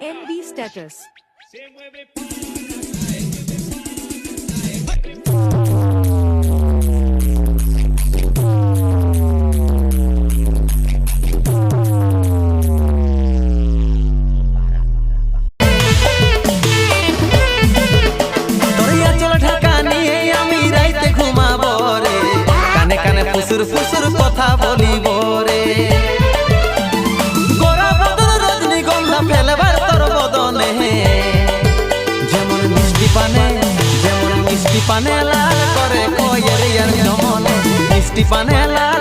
MB status. ফুসুর ফুসুর কথা বলিব রে গোরা বদন রজনীগন্ধা ফেলবার তোর বদনে যেমন মিষ্টি পানে লাল করে কয়ের জমনে মিষ্টি পানে লাল